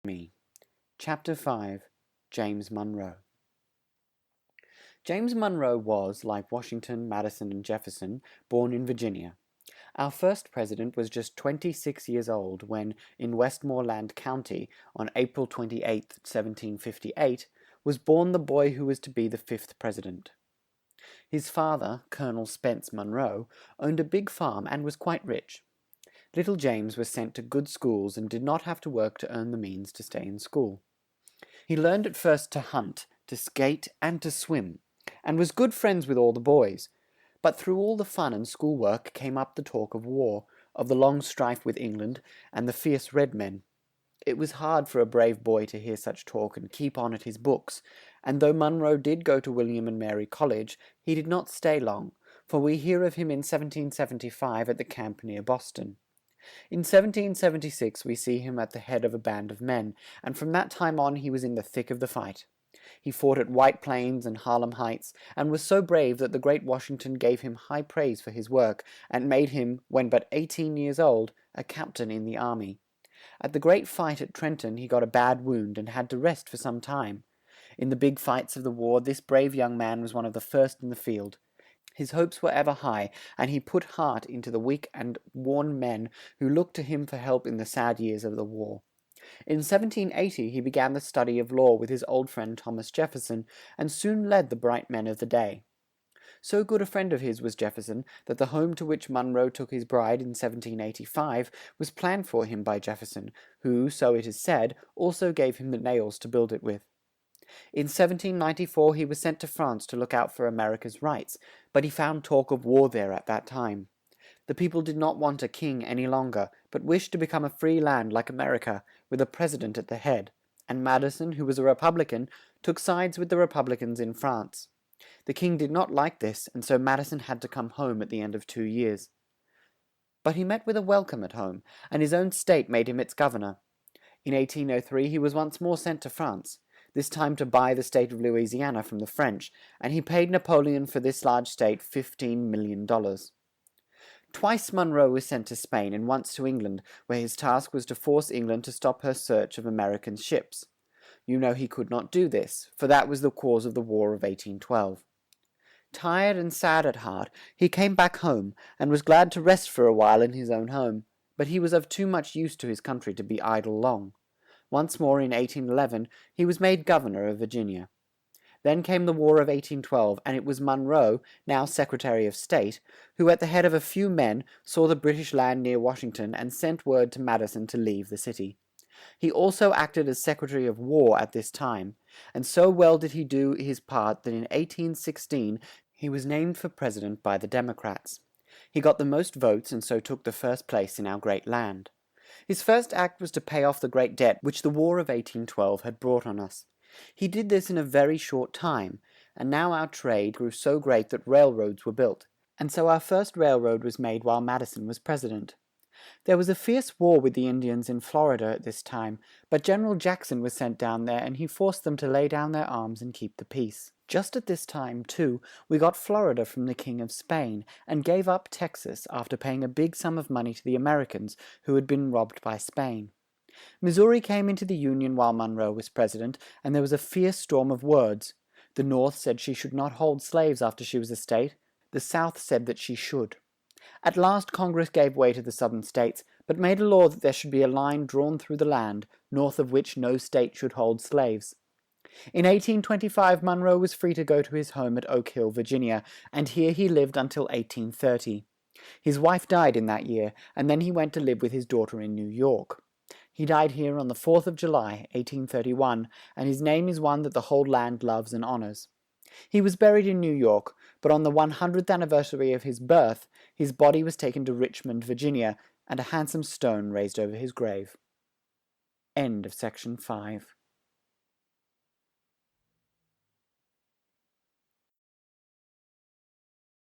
Me. Chapter 5. James Monroe. James Monroe was, like Washington, Madison, and Jefferson, born in Virginia. Our first president was just 26 years old when, in Westmoreland County, on April 28, 1758, was born the boy who was to be the fifth president. His father, Colonel Spence Monroe, owned a big farm and was quite rich. Little James was sent to good schools and did not have to work to earn the means to stay in school. He learned at first to hunt, to skate, and to swim, and was good friends with all the boys. But through all the fun and schoolwork came up the talk of war, of the long strife with England, and the fierce red men. It was hard for a brave boy to hear such talk and keep on at his books, and though Monroe did go to William and Mary College, he did not stay long, for we hear of him in 1775 at the camp near Boston. In 1776 we see him at the head of a band of men, and from that time on he was in the thick of the fight. He fought at White Plains and Harlem Heights, and was so brave that the great Washington gave him high praise for his work, and made him, when but 18 years old, a captain in the army. At the great fight at Trenton he got a bad wound and had to rest for some time. In the big fights of the war this brave young man was one of the first in the field. His hopes were ever high, and he put heart into the weak and worn men who looked to him for help in the sad years of the war. In 1780 he began the study of law with his old friend Thomas Jefferson, and soon led the bright men of the day. So good a friend of his was Jefferson that the home to which Monroe took his bride in 1785 was planned for him by Jefferson, who, so it is said, also gave him the nails to build it with. In 1794 he was sent to France to look out for America's rights, but he found talk of war there at that time. The people did not want a king any longer, but wished to become a free land like America, with a president at the head, and Madison, who was a Republican, took sides with the Republicans in France. The king did not like this, and so Madison had to come home at the end of 2 years. But he met with a welcome at home, and his own state made him its governor. In 1803 he was once more sent to France, this time to buy the state of Louisiana from the French, and he paid Napoleon for this large state $15 million. Twice Monroe was sent to Spain and once to England, where his task was to force England to stop her search of American ships. You know he could not do this, for that was the cause of the War of 1812. Tired and sad at heart, he came back home, and was glad to rest for a while in his own home, but he was of too much use to his country to be idle long. Once more in 1811 he was made governor of Virginia. Then came the War of 1812, and it was Monroe, now Secretary of State, who at the head of a few men saw the British land near Washington and sent word to Madison to leave the city. He also acted as Secretary of War at this time, and so well did he do his part that in 1816 he was named for president by the Democrats. He got the most votes and so took the first place in our great land. His first act was to pay off the great debt which the War of 1812 had brought on us. He did this in a very short time, and now our trade grew so great that railroads were built, and so our first railroad was made while Madison was president. There was a fierce war with the Indians in Florida at this time, but General Jackson was sent down there and he forced them to lay down their arms and keep the peace. Just at this time, too, we got Florida from the King of Spain, and gave up Texas after paying a big sum of money to the Americans who had been robbed by Spain. Missouri came into the Union while Monroe was president, and there was a fierce storm of words. The North said she should not hold slaves after she was a state. The South said that she should. At last Congress gave way to the Southern states, but made a law that there should be a line drawn through the land, north of which no state should hold slaves. In 1825 Monroe was free to go to his home at Oak Hill, Virginia, and here he lived until 1830. His wife died in that year, and then he went to live with his daughter in New York. He died here on the 4th of July, 1831, and his name is one that the whole land loves and honors. He was buried in New York, but on the 100th anniversary of his birth, his body was taken to Richmond, Virginia, and a handsome stone raised over his grave. End of section 5.